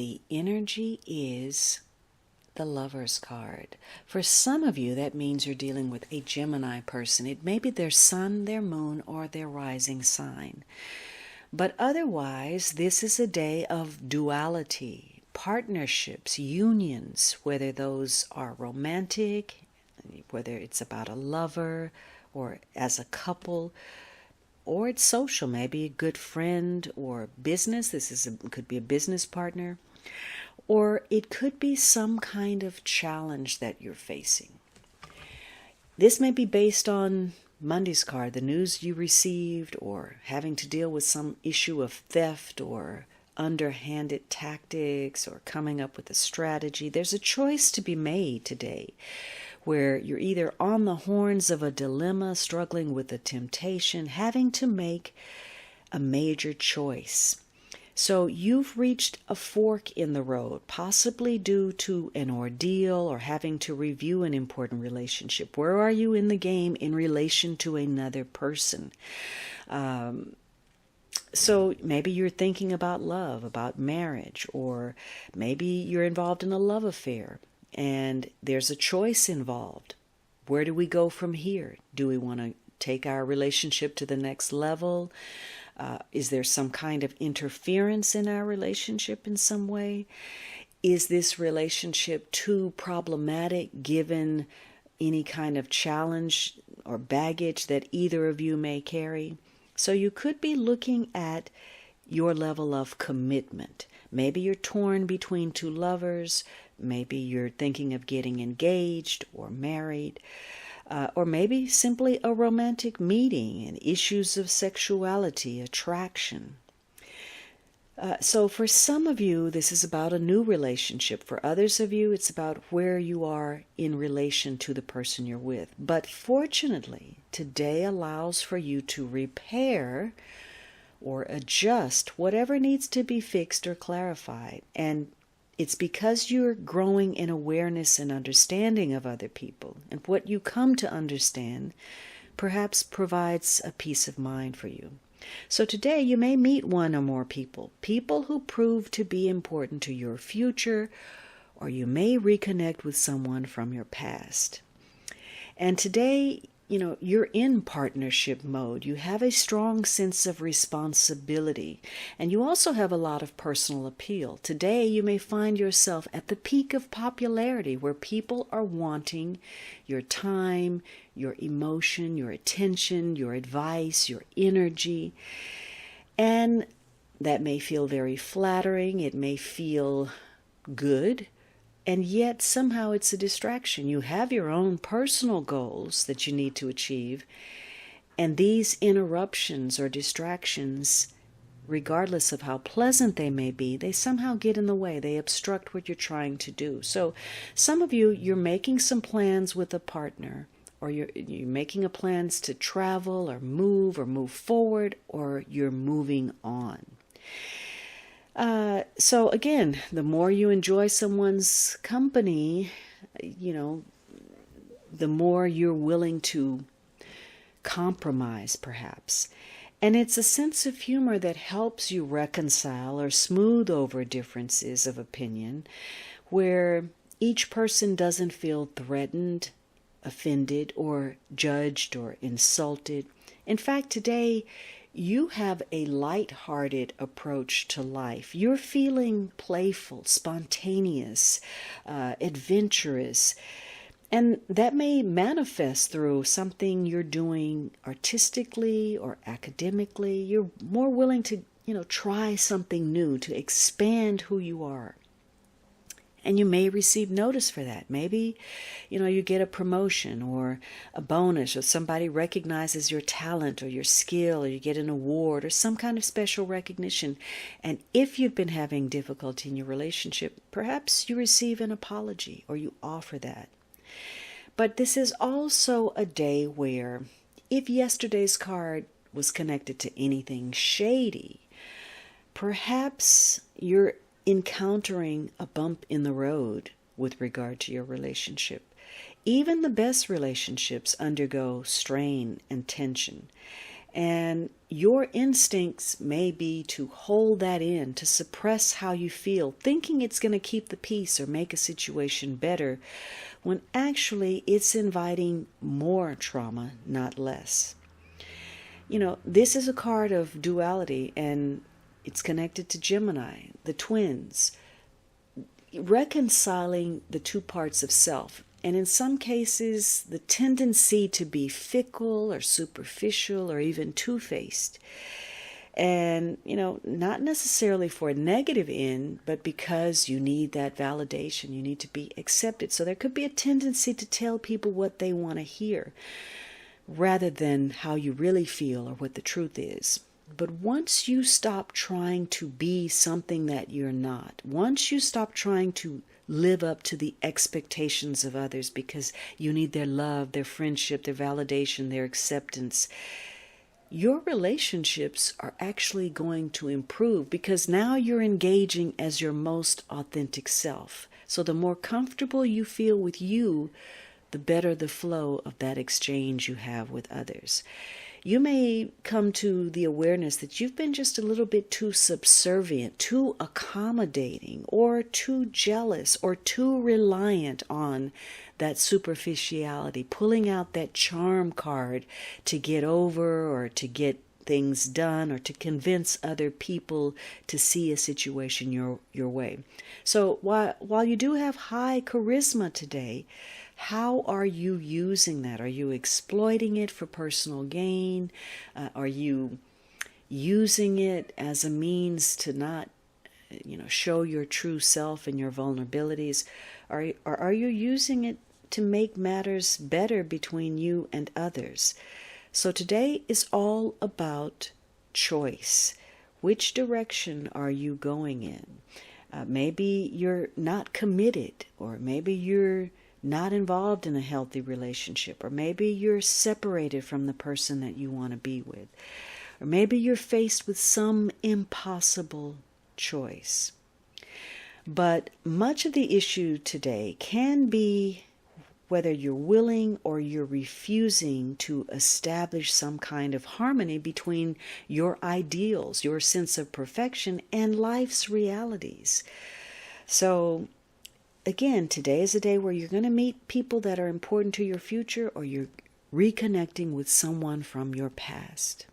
the energy is the Lover's card. For some of you, that means you're dealing with a Gemini person. It may be their sun, their moon, or their rising sign. But otherwise, this is a day of duality, partnerships, unions, whether those are romantic, whether it's about a lover or as a couple, or it's social, maybe a good friend or business. Could be a business partner. Or it could be some kind of challenge that you're facing. This may be based on Monday's card, the news you received, or having to deal with some issue of theft or underhanded tactics or coming up with a strategy. There's a choice to be made today where you're either on the horns of a dilemma, struggling with a temptation, having to make a major choice. So you've reached a fork in the road, possibly due to an ordeal or having to review an important relationship. Where are you in the game in relation to another person? So maybe you're thinking about love, about marriage, or maybe you're involved in a love affair and there's a choice involved. Where do we go from here? Do we want to take our relationship to the next level? Is there some kind of interference in our relationship in some way? Is this relationship too problematic given any kind of challenge or baggage that either of you may carry? So you could be looking at your level of commitment. Maybe you're torn between two lovers. Maybe you're thinking of getting engaged or married. Or maybe simply a romantic meeting and issues of sexuality, attraction. So for some of you, this is about a new relationship. For others of you, it's about where you are in relation to the person you're with. But fortunately, today allows for you to repair or adjust whatever needs to be fixed or clarified. And it's because you're growing in awareness and understanding of other people. And what you come to understand perhaps provides a peace of mind for you. So today you may meet one or more people who prove to be important to your future, or you may reconnect with someone from your past. And today, you're in partnership mode. You have a strong sense of responsibility, and you also have a lot of personal appeal. Today, you may find yourself at the peak of popularity where people are wanting your time, your emotion, your attention, your advice, your energy. And that may feel very flattering. It may feel good. And yet somehow it's a distraction. You have your own personal goals that you need to achieve. And these interruptions or distractions, regardless of how pleasant they may be, they somehow get in the way. They obstruct what you're trying to do. So some of you, you're making some plans with a partner, or you're making plans to travel or move forward, or you're moving on. So again, the more you enjoy someone's company, the more you're willing to compromise, perhaps. And it's a sense of humor that helps you reconcile or smooth over differences of opinion, where each person doesn't feel threatened, offended, or judged or insulted. In fact, today, you have a light-hearted approach to life. You're feeling playful, spontaneous, adventurous, and that may manifest through something you're doing artistically or academically. You're more willing to, try something new, to expand who you are. And you may receive notice for that. Maybe, you get a promotion or a bonus, or somebody recognizes your talent or your skill, or you get an award or some kind of special recognition. And if you've been having difficulty in your relationship, perhaps you receive an apology or you offer that. But this is also a day where, if yesterday's card was connected to anything shady, perhaps you're encountering a bump in the road with regard to your relationship. Even the best relationships undergo strain and tension. And your instincts may be to hold that in, to suppress how you feel, thinking it's going to keep the peace or make a situation better, when actually it's inviting more trauma, not less. This is a card of duality, and it's connected to Gemini, the twins, reconciling the two parts of self. And in some cases, the tendency to be fickle or superficial or even two-faced. And, not necessarily for a negative end, but because you need that validation, you need to be accepted. So there could be a tendency to tell people what they want to hear, rather than how you really feel or what the truth is. But once you stop trying to be something that you're not, once you stop trying to live up to the expectations of others because you need their love, their friendship, their validation, their acceptance, your relationships are actually going to improve because now you're engaging as your most authentic self. So the more comfortable you feel with you, the better the flow of that exchange you have with others. You may come to the awareness that you've been just a little bit too subservient, too accommodating, or too jealous, or too reliant on that superficiality, pulling out that charm card to get over or to get things done or to convince other people to see a situation your way. So while you do have high charisma today, how are you using that? Are you exploiting it for personal gain? Are you using it as a means to not, show your true self and your vulnerabilities? Or are you using it to make matters better between you and others? So today is all about choice. Which direction are you going in? Maybe you're not committed, or maybe you're not involved in a healthy relationship, or maybe you're separated from the person that you want to be with, or maybe you're faced with some impossible choice. But much of the issue today can be whether you're willing or you're refusing to establish some kind of harmony between your ideals, your sense of perfection, and life's realities. So again, today is a day where you're going to meet people that are important to your future, or you're reconnecting with someone from your past.